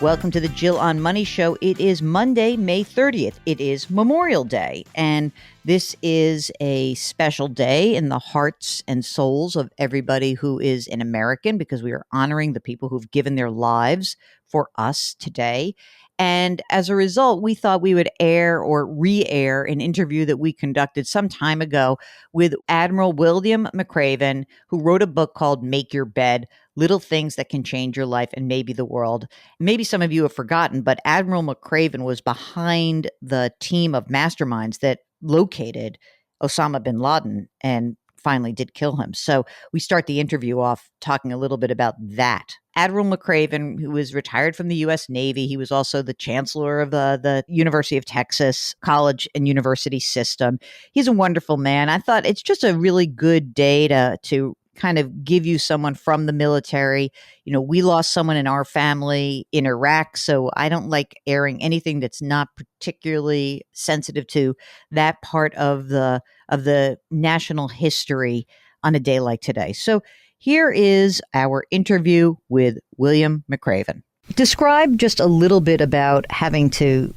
Welcome to the Jill on Money Show. It is Monday, May 30th. It is Memorial Day, and this is a special day in the hearts and souls of everybody who is an American, because we are honoring the people who've given their lives for us today. And as a result, we thought we would air or re-air an interview that we conducted some time ago with Admiral William McRaven, who wrote a book called Make Your Bed: Little Things That Can Change Your Life and Maybe the World. Maybe some of you have forgotten, but Admiral McRaven was behind the team of masterminds that located Osama bin Laden and finally did kill him. So we start the interview off talking a little bit about that. Admiral McRaven, who was retired from the U.S. Navy, he was also the chancellor of the University of Texas college and university system. He's a wonderful man. I thought it's just a really good day to kind of give you someone from the military. You know, we lost someone in our family in Iraq, so I don't like airing anything that's not particularly sensitive to that part of the national history on a day like today. So here is our interview with William McRaven. Describe just a little bit about having to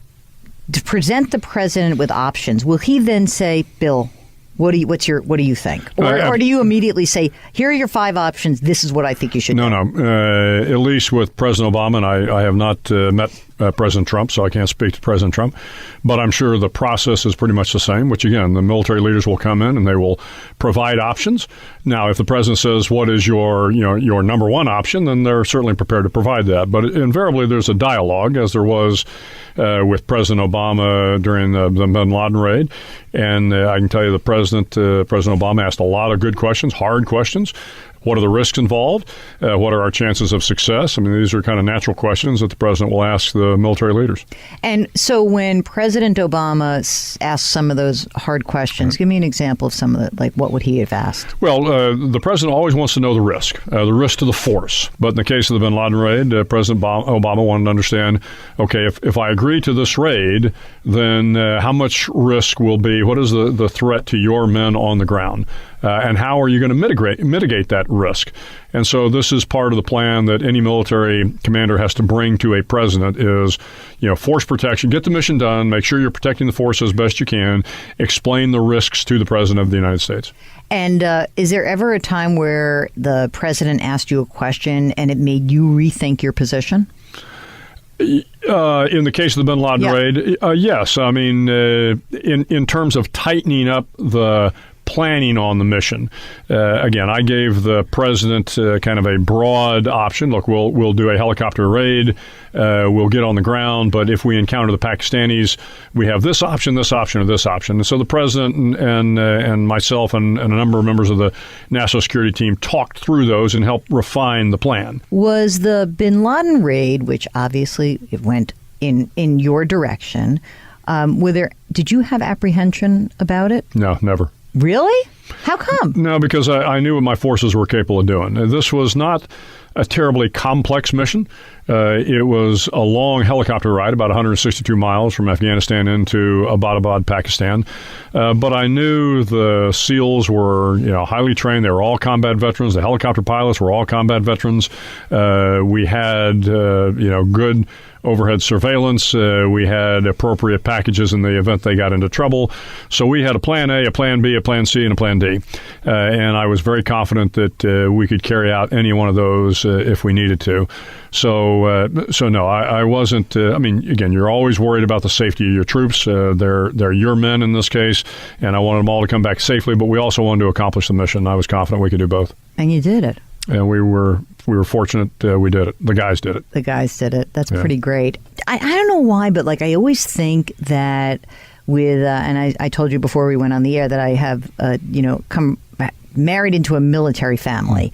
present the president with options. Will he then say, Bill, what do you think? Or do you immediately say, here are your 5 options, this is what I think you should do? No. At least with President Obama, and I have not met President Trump, so I can't speak to President Trump. But I'm sure the process is pretty much the same, which, again, the military leaders will come in and they will provide options. Now, if the president says, what is your number one option, then they're certainly prepared to provide that. But invariably, there's a dialogue, as there was with President Obama during the bin Laden raid. And I can tell you President Obama asked a lot of good questions, hard questions. What are the risks involved? What are our chances of success? I mean, these are kind of natural questions that the president will ask the military leaders. And so when President Obama asked some of those hard questions, give me an example of some of the, what would he have asked? Well, the president always wants to know the risk to the force. But in the case of the bin Laden raid, President Obama wanted to understand, okay, if I agree to this raid, then how much risk will be, what is the threat to your men on the ground? And how are you going to mitigate that risk? And so this is part of the plan that any military commander has to bring to a president is, force protection, get the mission done, make sure you're protecting the force as best you can, explain the risks to the president of the United States. And is there ever a time where the president asked you a question and it made you rethink your position? In the case of the bin Laden raid, yes. I mean, in terms of tightening up the planning on the mission. Again, I gave the president kind of a broad option. Look, we'll do a helicopter raid. We'll get on the ground. But if we encounter the Pakistanis, we have this option, or this option. And so the president and myself and a number of members of the national security team talked through those and helped refine the plan. Was the bin Laden raid, which obviously it went in your direction, did you have apprehension about it? No, never. Really? How come? No, because I knew what my forces were capable of doing. This was not a terribly complex mission. It was a long helicopter ride, about 162 miles from Afghanistan into Abbottabad, Pakistan. But I knew the SEALs were, highly trained. They were all combat veterans. The helicopter pilots were all combat veterans. We had, good overhead surveillance. We had appropriate packages in the event they got into trouble. So we had a plan A, a plan B, a plan C, and a plan D. And I was very confident that we could carry out any one of those if we needed to. So no, I wasn't. Again, you're always worried about the safety of your troops. They're your men in this case, and I wanted them all to come back safely. But we also wanted to accomplish the mission. I was confident we could do both. And you did it. And we were fortunate we did it. The guys did it. The guys did it. That's pretty great. I don't know why, but I always think that with and I told you before we went on the air that I have come married into a military family.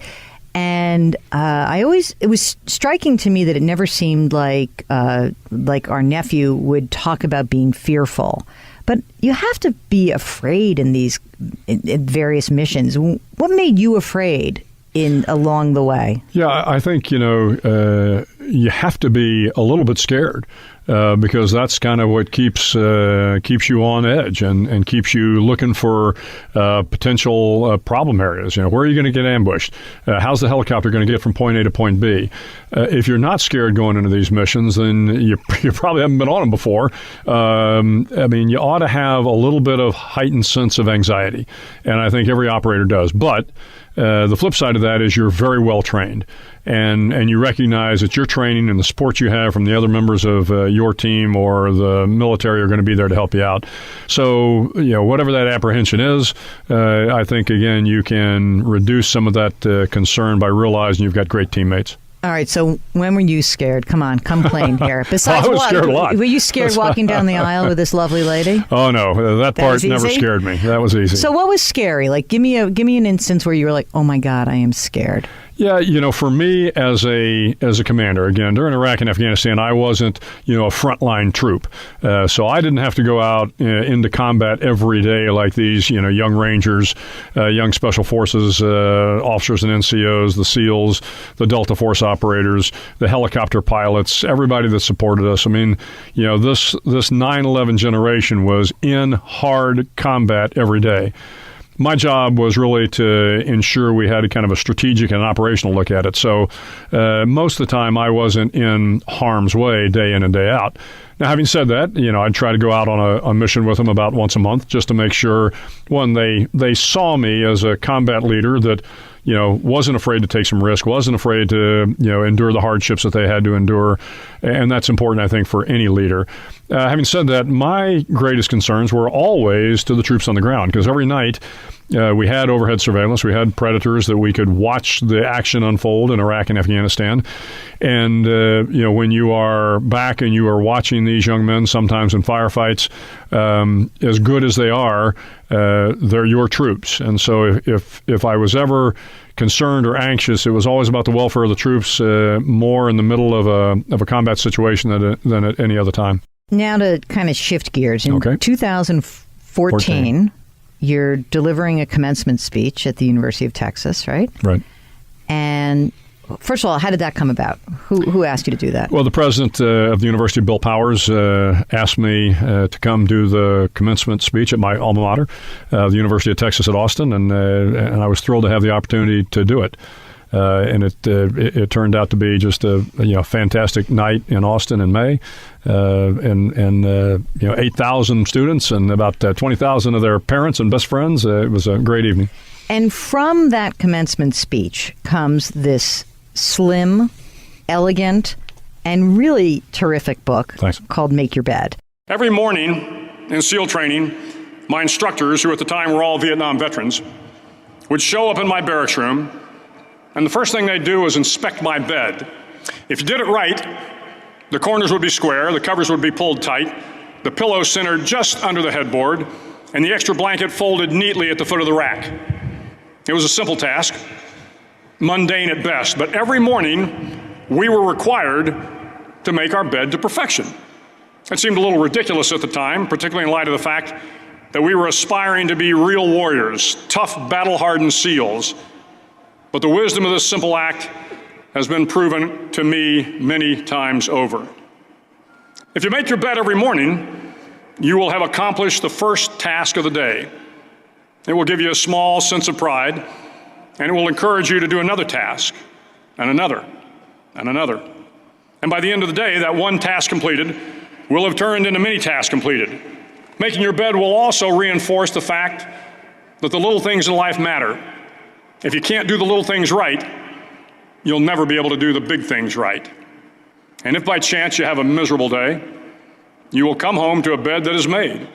And it was striking to me that it never seemed like our nephew would talk about being fearful. But you have to be afraid in these in various missions. What made you afraid along the way? Yeah, I think, you have to be a little bit scared because that's kind of what keeps you on edge and keeps you looking for potential problem areas. Where are you going to get ambushed? How's the helicopter going to get from point A to point B? If you're not scared going into these missions, then you probably haven't been on them before. You ought to have a little bit of heightened sense of anxiety, and I think every operator does. But the flip side of that is you're very well trained, and you recognize that your training and the support you have from the other members of your team or the military are going to be there to help you out. So, whatever that apprehension is, I think, again, you can reduce some of that concern by realizing you've got great teammates. All right, so when were you scared? Come plain here. Besides, I was scared a lot. Were you scared walking down the aisle with this lovely lady? Oh no, that part never scared me. That was easy. So what was scary? Like, give me an instance where you were like, "Oh my God, I am scared." Yeah, for me as a commander, again, during Iraq and Afghanistan, I wasn't, a frontline troop. So I didn't have to go out into combat every day like these, young Rangers, young Special Forces officers and NCOs, the SEALs, the Delta Force operators, the helicopter pilots, everybody that supported us. This 9/11 generation was in hard combat every day. My job was really to ensure we had a kind of a strategic and operational look at it. So most of the time I wasn't in harm's way day in and day out. Now, having said that, I'd try to go out on a mission with them about once a month just to make sure, one, they saw me as a combat leader that, wasn't afraid to take some risk, wasn't afraid to, endure the hardships that they had to endure. And that's important, I think, for any leader. Having said that, my greatest concerns were always to the troops on the ground, because every night we had overhead surveillance. We had predators that we could watch the action unfold in Iraq and Afghanistan. And, when you are back and you are watching these young men, sometimes in firefights, as good as they are, they're your troops. And so if I was ever concerned or anxious, it was always about the welfare of the troops, more in the middle of a combat situation than at any other time. Now to kind of shift gears. In 2014, you're delivering a commencement speech at the University of Texas, right? Right. And first of all, how did that come about? Who asked you to do that? Well, the president of the university, Bill Powers, asked me to come do the commencement speech at my alma mater, the University of Texas at Austin, and I was thrilled to have the opportunity to do it. And it turned out to be just a fantastic night in Austin in May, and 8,000 students and about 20,000 of their parents and best friends. It was a great evening. And from that commencement speech comes this slim, elegant, and really terrific book called Make Your Bed. Every morning in SEAL training, my instructors, who at the time were all Vietnam veterans, would show up in my barracks room, and the first thing they'd do was inspect my bed. If you did it right, the corners would be square, the covers would be pulled tight, the pillow centered just under the headboard, and the extra blanket folded neatly at the foot of the rack. It was a simple task, mundane at best, but every morning we were required to make our bed to perfection. It seemed a little ridiculous at the time, particularly in light of the fact that we were aspiring to be real warriors, tough, battle-hardened SEALs. But the wisdom of this simple act has been proven to me many times over. If you make your bed every morning, you will have accomplished the first task of the day. It will give you a small sense of pride, and it will encourage you to do another task, and another, and another. And by the end of the day, that one task completed will have turned into many tasks completed. Making your bed will also reinforce the fact that the little things in life matter. If you can't do the little things right, you'll never be able to do the big things right. And if by chance you have a miserable day, you will come home to a bed that is made,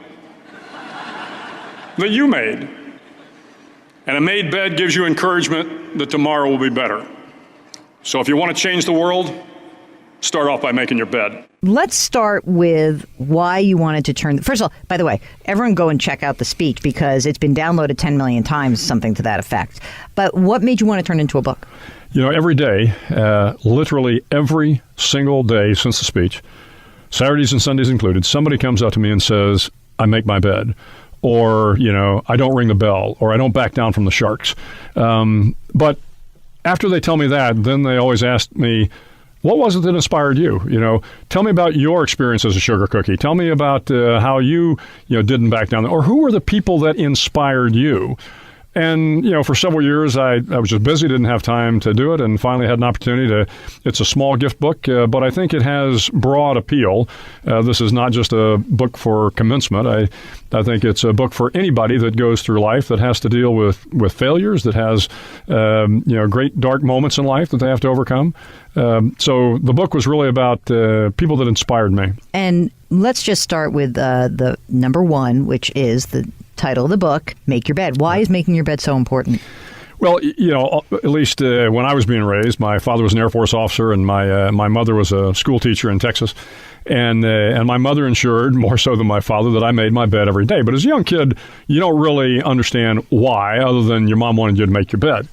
that you made. And a made bed gives you encouragement that tomorrow will be better. So if you want to change the world, start off by making your bed. Let's start with why you wanted to turn. First of all, by the way, everyone go and check out the speech because it's been downloaded 10 million times, something to that effect. But what made you want to turn it into a book? Every day, literally every single day since the speech, Saturdays and Sundays included, somebody comes up to me and says, I make my bed. Or, I don't ring the bell, or I don't back down from the sharks. But after they tell me that, then they always ask me, what was it that inspired you? Tell me about your experience as a sugar cookie. Tell me about how you didn't back down. Or who were the people that inspired you? And, for several years, I was just busy, didn't have time to do it, and finally had an opportunity to. It's a small gift book, but I think it has broad appeal. This is not just a book for commencement. I think it's a book for anybody that goes through life that has to deal with failures, that has, great dark moments in life that they have to overcome. So the book was really about people that inspired me. And let's just start with the number one, which is the title of the book, Make Your Bed. Why is making your bed so important? Well, at least when I was being raised, my father was an Air Force officer, and my mother was a school teacher in Texas. And my mother ensured, more so than my father, that I made my bed every day. But as a young kid, you don't really understand why, other than your mom wanted you to make your bed.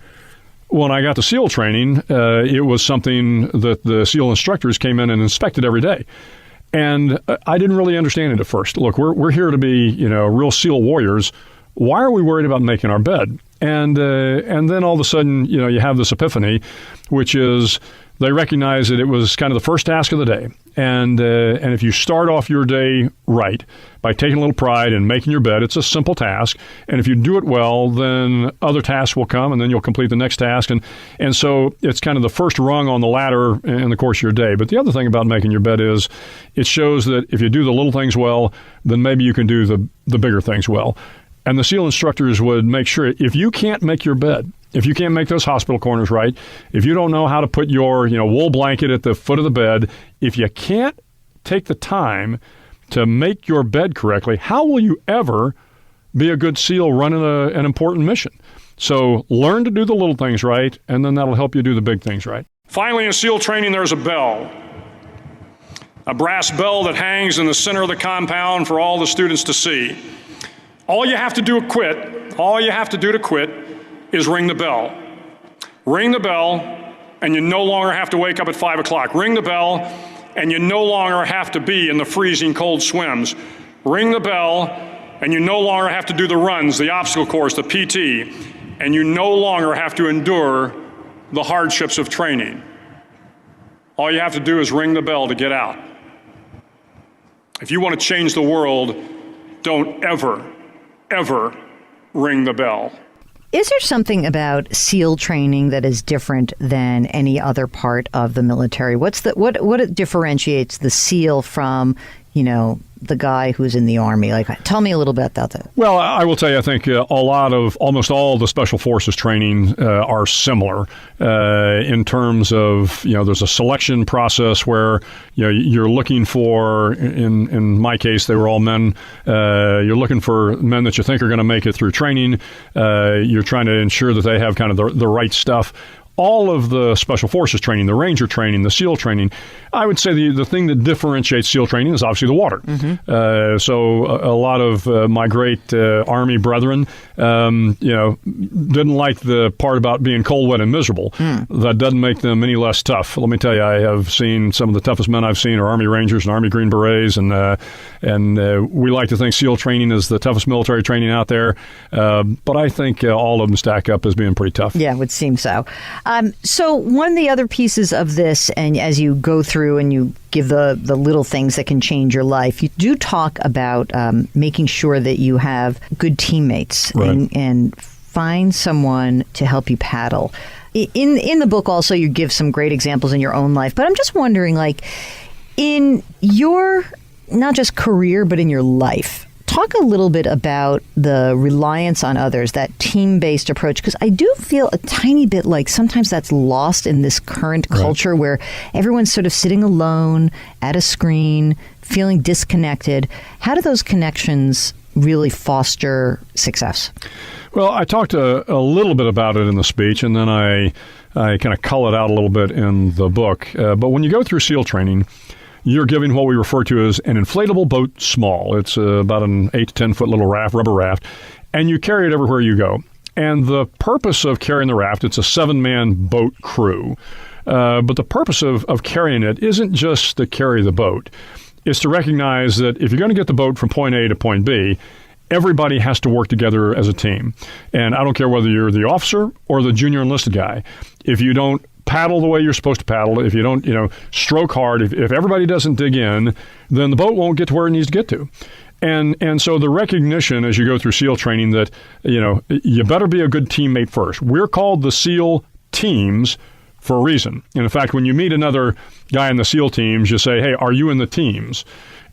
When I got to SEAL training, it was something that the SEAL instructors came in and inspected every day. And I didn't really understand it at first. Look, we're here to be, real SEAL warriors. Why are we worried about making our bed? And then all of a sudden, you have this epiphany, which is they recognize that it was kind of the first task of the day. And if you start off your day right by taking a little pride in making your bed, it's a simple task. And if you do it well, then other tasks will come, and then you'll complete the next task. And so it's kind of the first rung on the ladder in the course of your day. But the other thing about making your bed is it shows that if you do the little things well, then maybe you can do the bigger things well. And the SEAL instructors would make sure if you can't make your bed, if you can't make those hospital corners right, if you don't know how to put your wool blanket at the foot of the bed, if you can't take the time to make your bed correctly, how will you ever be a good SEAL running an important mission? So learn to do the little things right, and then that'll help you do the big things right. Finally, in SEAL training, there's a bell. A brass bell that hangs in the center of the compound for all the students to see. All you have to do to quit is ring the bell. Ring the bell, and you no longer have to wake up at 5 o'clock. Ring the bell, and you no longer have to be in the freezing cold swims. Ring the bell, and you no longer have to do the runs, the obstacle course, the PT, and you no longer have to endure the hardships of training. All you have to do is ring the bell to get out. If you want to change the world, don't ever ring the bell. Is there something about SEAL training that is different than any other part of the military? What differentiates the SEAL from, the guy who's in the Army? Tell me a little bit about that. Well, I will tell you, I think almost all the Special Forces training are similar in terms of, there's a selection process where, you're looking for, in my case, they were all men. You're looking for men that you think are going to make it through training. You're trying to ensure that they have kind of the right stuff. All of the Special Forces training, the Ranger training, the SEAL training, I would say the thing that differentiates SEAL training is obviously the water. Mm-hmm. So a lot of my great Army brethren, didn't like the part about being cold, wet, and miserable. That doesn't make them any less tough. Let me tell you, I have seen some of the toughest men I've seen are Army Rangers and Army Green Berets, and we like to think SEAL training is the toughest military training out there. But I think all of them stack up as being pretty tough. Yeah, it would seem so. So one of the other pieces of this, and as you go through and you give the little things that can change your life, you do talk about making sure that you have good teammates, right, and find someone to help you paddle. In the book also, you give some great examples in your own life, but I'm just wondering, in your, not just career, but in your life, talk a little bit about the reliance on others, that team-based approach, because I do feel a tiny bit like sometimes that's lost in this current culture where everyone's sort of sitting alone at a screen, feeling disconnected. How do those connections really foster success? Well, I talked a little bit about it in the speech, and then I kind of cull it out a little bit in the book. But when you go through SEAL training, you're giving what we refer to as an inflatable boat small. It's about an 8 to 10 foot little rubber raft, and you carry it everywhere you go. And the purpose of carrying the raft, it's a 7-man boat crew. But the purpose of carrying it isn't just to carry the boat. It's to recognize that if you're going to get the boat from point A to point B, everybody has to work together as a team. And I don't care whether you're the officer or the junior enlisted guy. If you don't paddle the way you're supposed to paddle, if you don't, stroke hard, if everybody doesn't dig in, then the boat won't get to where it needs to get to. And so the recognition as you go through SEAL training that, you better be a good teammate first. We're called the SEAL teams for a reason. And in fact, when you meet another guy in the SEAL teams, you say, hey, are you in the teams?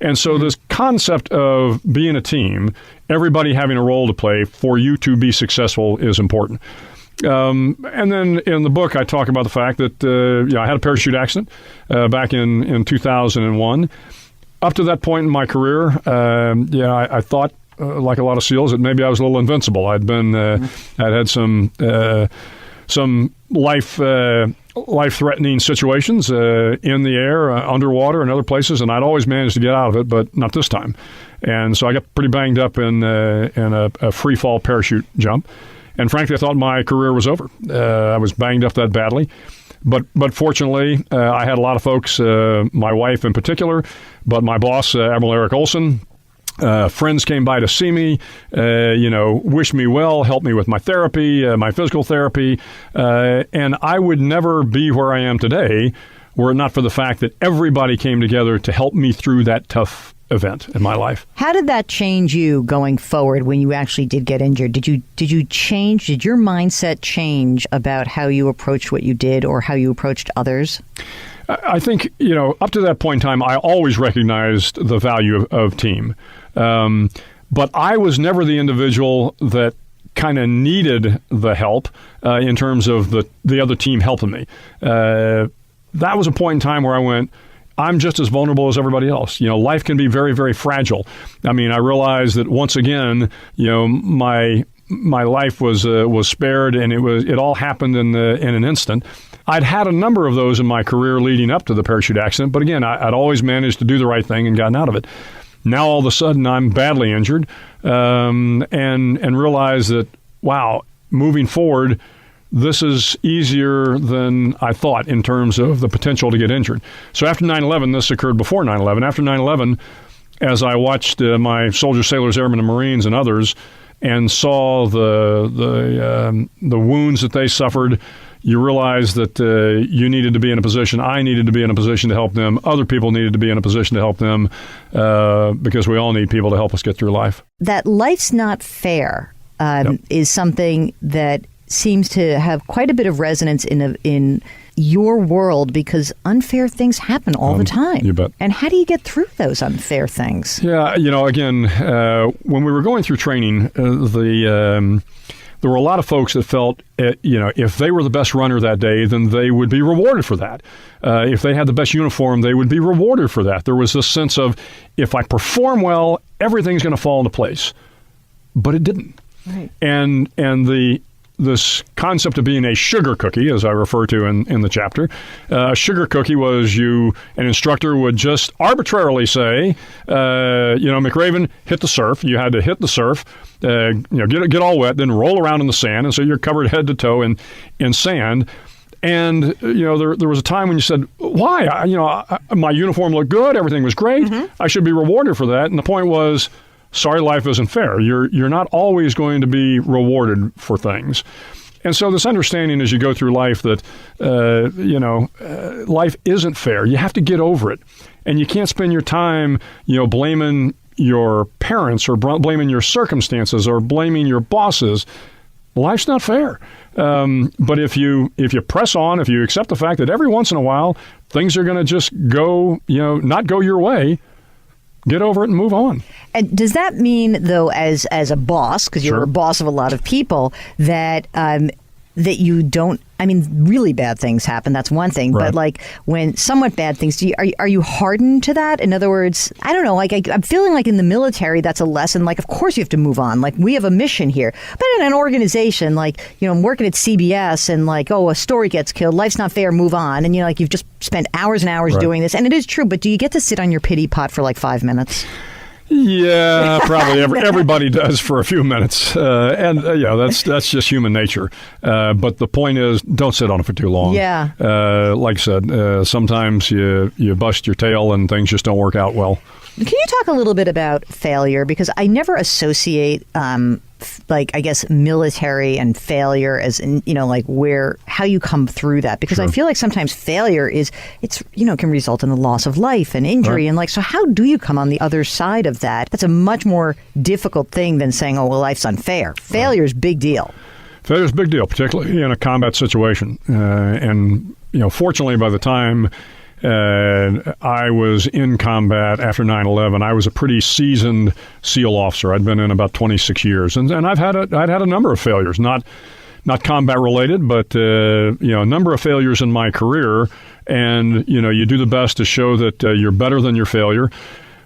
And so this concept of being a team, everybody having a role to play for you to be successful is important. And then in the book, I talk about the fact that I had a parachute accident back in 2001. Up to that point in my career, I thought, like a lot of SEALs, that maybe I was a little invincible. I'd had some life-threatening situations in the air, underwater, and other places, and I'd always managed to get out of it, but not this time. And so I got pretty banged up in a free fall parachute jump. And frankly, I thought my career was over. I was banged up that badly. But fortunately, I had a lot of folks, my wife in particular, but my boss, Admiral Eric Olson, friends came by to see me, wished me well, helped me with my therapy, my physical therapy. And I would never be where I am today were it not for the fact that everybody came together to help me through that tough event in my life. How did that change you going forward when you actually did get injured? Did you change? Did your mindset change about how you approached what you did or how you approached others? I think, up to that point in time, I always recognized the value of team. But I was never the individual that kind of needed the help in terms of the other team helping me. That was a point in time where I went, I'm just as vulnerable as everybody else. Life can be very, very fragile. I mean, I realized that once again, my life was spared, and it all happened in an instant. I'd had a number of those in my career leading up to the parachute accident, but again, I'd always managed to do the right thing and gotten out of it. Now all of a sudden, I'm badly injured, and realize that, wow, moving forward, this is easier than I thought in terms of the potential to get injured. So after 9/11, this occurred before 9/11. After 9/11, as I watched my soldiers, sailors, airmen, and Marines and others, and saw the wounds that they suffered, you realize that you needed to be in a position. I needed to be in a position to help them. Other people needed to be in a position to help them because we all need people to help us get through life. That life's not fair is something that seems to have quite a bit of resonance in your world because unfair things happen all the time. You bet. And how do you get through those unfair things? Yeah, again, when we were going through training, there were a lot of folks that felt, if they were the best runner that day, then they would be rewarded for that. If they had the best uniform, they would be rewarded for that. There was this sense of, if I perform well, everything's going to fall into place. But it didn't. Right. And this concept of being a sugar cookie, as I refer to in the chapter, a sugar cookie was an instructor would just arbitrarily say, McRaven, hit the surf. You had to hit the surf, get all wet, then roll around in the sand, and so you're covered head to toe in sand. And there was a time when you said, "Why? My uniform looked good, everything was great. Mm-hmm. I should be rewarded for that." And the point was, sorry, life isn't fair. You're not always going to be rewarded for things. And so this understanding as you go through life that, life isn't fair. You have to get over it. And you can't spend your time, blaming your parents or blaming your circumstances or blaming your bosses. Life's not fair. But if you press on, if you accept the fact that every once in a while things are going to just go, not go your way, get over it and move on. And does that mean, though, as a boss, because you're Sure. a boss of a lot of people, that you don't, really bad things happen, that's one thing, Right. but like when somewhat bad things, are you hardened to that? In other words, I don't know, I'm feeling like in the military, that's a lesson, like of course you have to move on, like we have a mission here, but in an organization, like, I'm working at CBS and like, a story gets killed, life's not fair, move on, and you've just spent hours and hours Right. doing this, and it is true, but do you get to sit on your pity pot for like 5 minutes? Yeah, probably everybody does for a few minutes, that's just human nature. But the point is, don't sit on it for too long. Yeah. Like I said, sometimes you bust your tail and things just don't work out well. Can you talk a little bit about failure? Because I never associate, military and failure as, how you come through that. Because I feel like sometimes failure can result in the loss of life and injury. Right. And so how do you come on the other side of that? That's a much more difficult thing than saying, oh, well, life's unfair. Failure is a big deal. Failure is a big deal, particularly in a combat situation. Fortunately, by the time I was in combat after 9/11, I was a pretty seasoned SEAL officer. I'd been in about 26 years, and I'd had a number of failures, not combat related, but a number of failures in my career. And you do the best to show that you're better than your failure.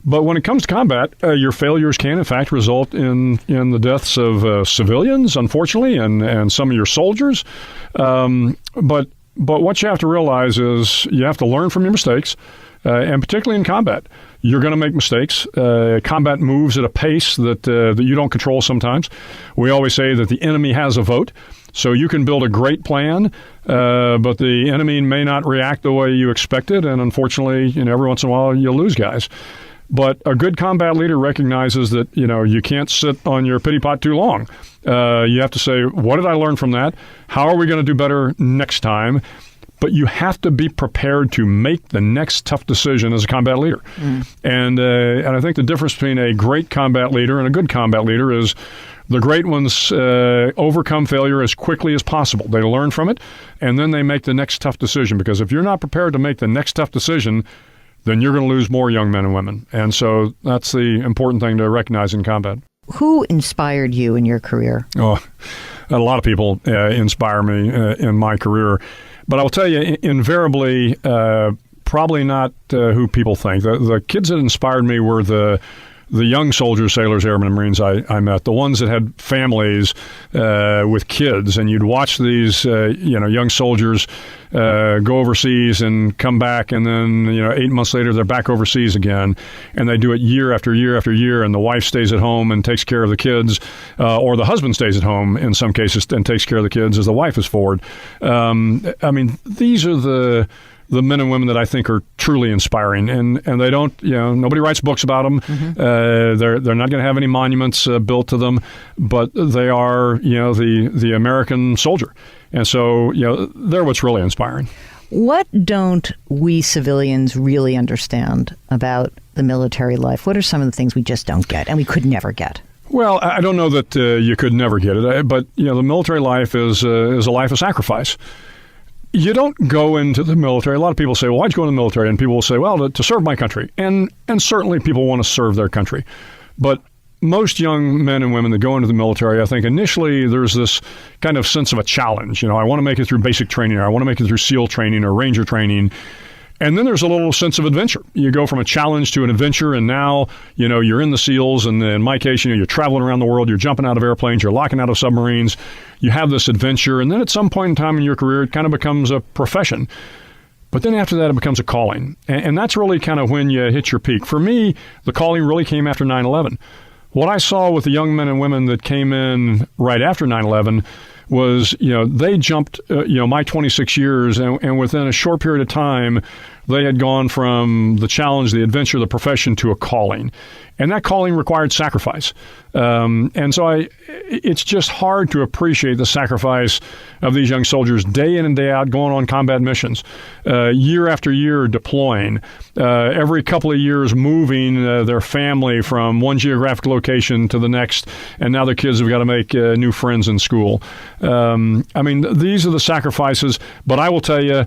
But when it comes to combat, your failures can, in fact, result in the deaths of civilians, unfortunately, and some of your soldiers. But what you have to realize is you have to learn from your mistakes, and particularly in combat. You're going to make mistakes. Combat moves at a pace that you don't control sometimes. We always say that the enemy has a vote. So you can build a great plan, but the enemy may not react the way you expected, and unfortunately, every once in a while, you'll lose guys. But a good combat leader recognizes that, you can't sit on your pity pot too long. You have to say, what did I learn from that? How are we going to do better next time? But you have to be prepared to make the next tough decision as a combat leader. And I think the difference between a great combat leader and a good combat leader is the great ones overcome failure as quickly as possible. They learn from it, and then they make the next tough decision. Because if you're not prepared to make the next tough decision, then you're going to lose more young men and women. And so that's the important thing to recognize in combat. Who inspired you in your career? Oh, a lot of people inspire me in my career. But I will tell you, invariably, probably not who people think. The kids that inspired me were the young soldiers, sailors, airmen, and Marines I met, the ones that had families with kids, and you'd watch these young soldiers go overseas and come back, and then 8 months later they're back overseas again, and they do it year after year after year, and the wife stays at home and takes care of the kids, or the husband stays at home in some cases and takes care of the kids as the wife is forward. These are the men and women that I think are truly inspiring, and they don't, nobody writes books about them. They're not going to have any monuments built to them, but they are, the American soldier. And so, they're what's really inspiring. What don't we civilians really understand about the military life? What are some of the things we just don't get and we could never get? Well, I don't know that you could never get it, but, the military life is a life of sacrifice. You don't go into the military. A lot of people say, well, why'd you go in the military? And people will say, well, to serve my country. And certainly people want to serve their country. But most young men and women that go into the military, I think initially there's this kind of sense of a challenge. I want to make it through basic training, or I want to make it through SEAL training or Ranger training. And then there's a little sense of adventure. You go from a challenge to an adventure, and now, you're in the SEALs, and in my case, you're traveling around the world, you're jumping out of airplanes, you're locking out of submarines, you have this adventure, and then at some point in time in your career, it kind of becomes a profession. But then after that, it becomes a calling. And that's really kind of when you hit your peak. For me, the calling really came after 9/11. What I saw with the young men and women that came in right after 9/11 was, they jumped, my 26 years, and within a short period of time, they had gone from the challenge, the adventure, the profession to a calling. And that calling required sacrifice. And so it's just hard to appreciate the sacrifice of these young soldiers day in and day out going on combat missions, year after year deploying, every couple of years moving their family from one geographic location to the next, and now their kids have got to make new friends in school. These are the sacrifices, but I will tell you,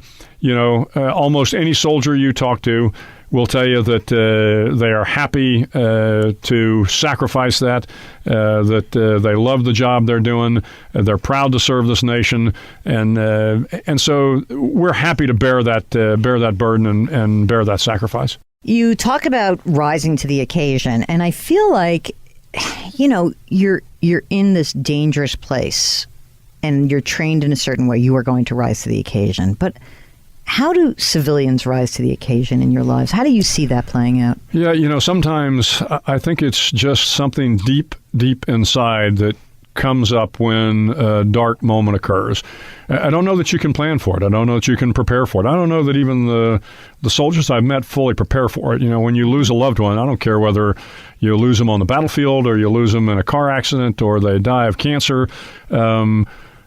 almost any soldier you talk to will tell you that they are happy to sacrifice that they love the job they're doing, they're proud to serve this nation, and so we're happy to bear that burden and bear that sacrifice. You talk about rising to the occasion, and I feel like, you're in this dangerous place, and you're trained in a certain way. You are going to rise to the occasion, but How do civilians rise to the occasion in your lives? How do you see that playing out? Yeah, sometimes I think it's just something deep, deep inside that comes up when a dark moment occurs. I don't know that you can plan for it. I don't know that you can prepare for it. I don't know that even the soldiers I've met fully prepare for it. When you lose a loved one, I don't care whether you lose them on the battlefield or you lose them in a car accident or they die of cancer.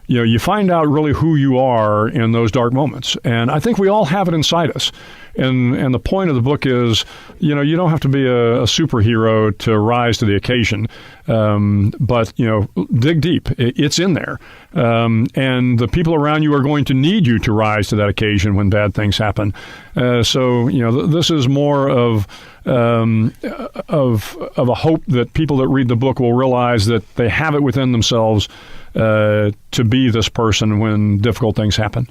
You find out really who you are in those dark moments. And I think we all have it inside us. And the point of the book is, you don't have to be a superhero to rise to the occasion. But dig deep. It's in there. And the people around you are going to need you to rise to that occasion when bad things happen. So this is more of a hope that people that read the book will realize that they have it within themselves to be this person when difficult things happen.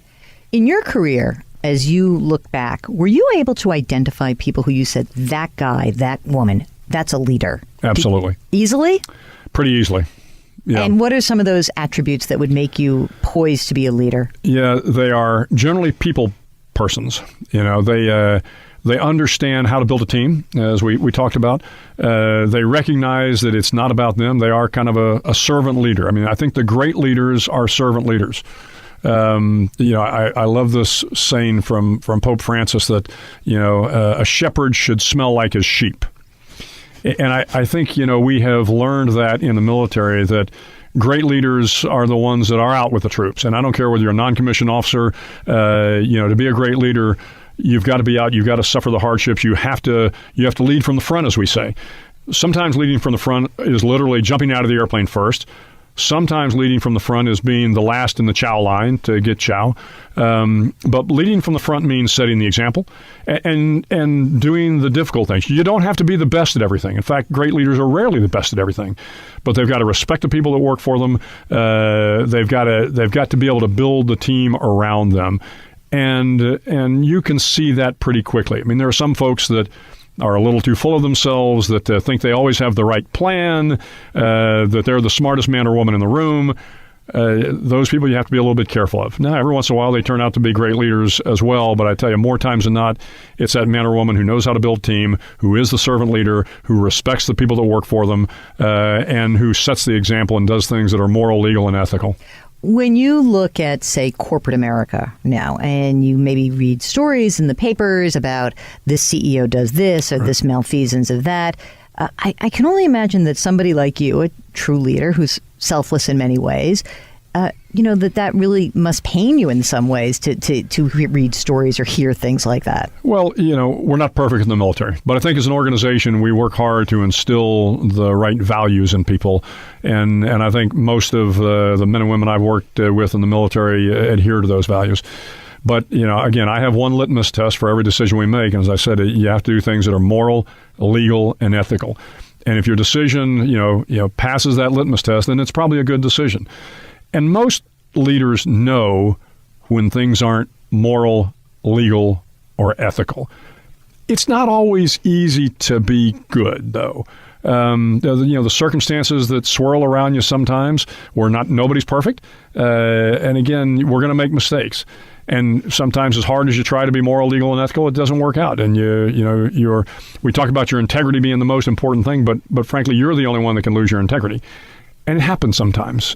In your career, as you look back, were you able to identify people who you said, that guy, that woman, that's a leader? Absolutely. Easily? Pretty easily. Yeah. And what are some of those attributes that would make you poised to be a leader? Yeah, they are generally people persons. They understand how to build a team, as we talked about. They recognize that it's not about them. They are kind of a servant leader. I mean, I think the great leaders are servant leaders. I love this saying from Pope Francis that, a shepherd should smell like his sheep. And I think, we have learned that in the military, that great leaders are the ones that are out with the troops. And I don't care whether you're a non-commissioned officer, to be a great leader, you've got to be out. You've got to suffer the hardships. You have to lead from the front, as we say. Sometimes leading from the front is literally jumping out of the airplane first. Sometimes leading from the front is being the last in the chow line to get chow. But leading from the front means setting the example and doing the difficult things. You don't have to be the best at everything. In fact, great leaders are rarely the best at everything. But they've got to respect the people that work for them. They've got to be able to build the team around them. And you can see that pretty quickly. I mean, there are some folks that are a little too full of themselves, that think they always have the right plan, that they're the smartest man or woman in the room. Those people you have to be a little bit careful of. Now, every once in a while, they turn out to be great leaders as well, but I tell you, more times than not, it's that man or woman who knows how to build a team, who is the servant leader, who respects the people that work for them, and who sets the example and does things that are moral, legal, and ethical. When you look at, say, corporate America now, and you maybe read stories in the papers about this CEO does this or this malfeasance of that, I can only imagine that somebody like you, a true leader who's selfless in many ways, that really must pain you in some ways to read stories or hear things like that. Well, we're not perfect in the military, but I think as an organization, we work hard to instill the right values in people. And I think most of the men and women I've worked with in the military adhere to those values. But, again, I have one litmus test for every decision we make. And as I said, you have to do things that are moral, legal, and ethical. And if your decision, passes that litmus test, then it's probably a good decision. And most leaders know when things aren't moral, legal, or ethical. It's not always easy to be good, though. The circumstances that swirl around you sometimes, nobody's perfect. And again, we're going to make mistakes. And sometimes as hard as you try to be moral, legal, and ethical, it doesn't work out. And we talk about your integrity being the most important thing, but frankly, you're the only one that can lose your integrity. And it happens sometimes.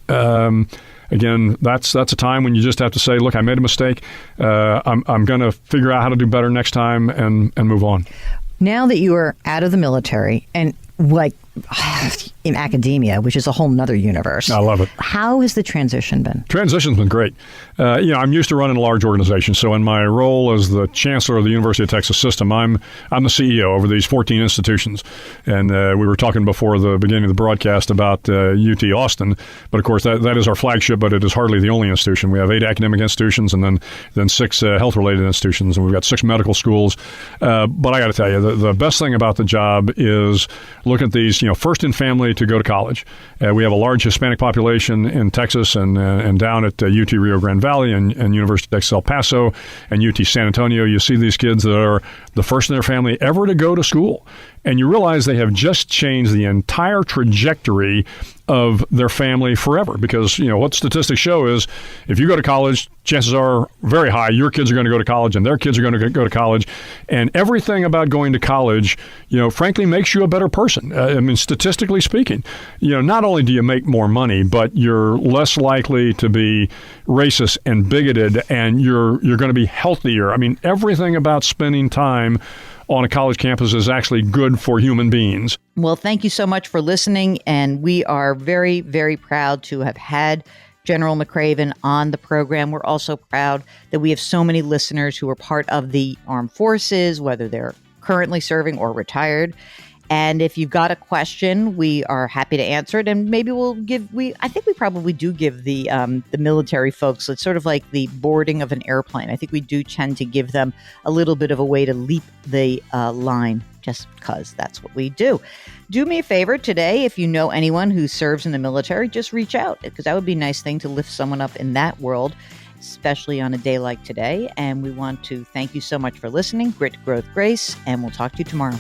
Again, that's a time when you just have to say, look, I made a mistake. I'm going to figure out how to do better next time and move on. Now that you are out of the military and like in academia, which is a whole nother universe. I love it. How has the transition been? Transition's been great. I'm used to running a large organization. So in my role as the chancellor of the University of Texas system, I'm the CEO over these 14 institutions. And we were talking before the beginning of the broadcast about UT Austin. But of course, that is our flagship, but it is hardly the only institution. We have 8 academic institutions and then 6 health-related institutions. And we've got 6 medical schools. But I got to tell you, the best thing about the job is look at these, first in family to go to college. We have a large Hispanic population in Texas and down at UT Rio Grande Valley and University of Texas El Paso and UT San Antonio. You see these kids that are the first in their family ever to go to school. and you realize they have just changed the entire trajectory of their family forever. Because, what statistics show is if you go to college, chances are very high your kids are going to go to college and their kids are going to go to college. And everything about going to college, frankly, makes you a better person. Statistically speaking, not only do you make more money, but you're less likely to be racist and bigoted, and you're going to be healthier. Everything about spending time on a college campus is actually good for human beings. Well, thank you so much for listening. And we are very, very proud to have had General McRaven on the program. We're also proud that we have so many listeners who are part of the armed forces, whether they're currently serving or retired. And if you've got a question, we are happy to answer it. And maybe I think we probably do give the military folks, it's sort of like the boarding of an airplane. I think we do tend to give them a little bit of a way to leap the line, just because that's what we do. Do me a favor today, if you know anyone who serves in the military, just reach out, because that would be a nice thing to lift someone up in that world, especially on a day like today. And we want to thank you so much for listening. Grit, growth, grace, and we'll talk to you tomorrow.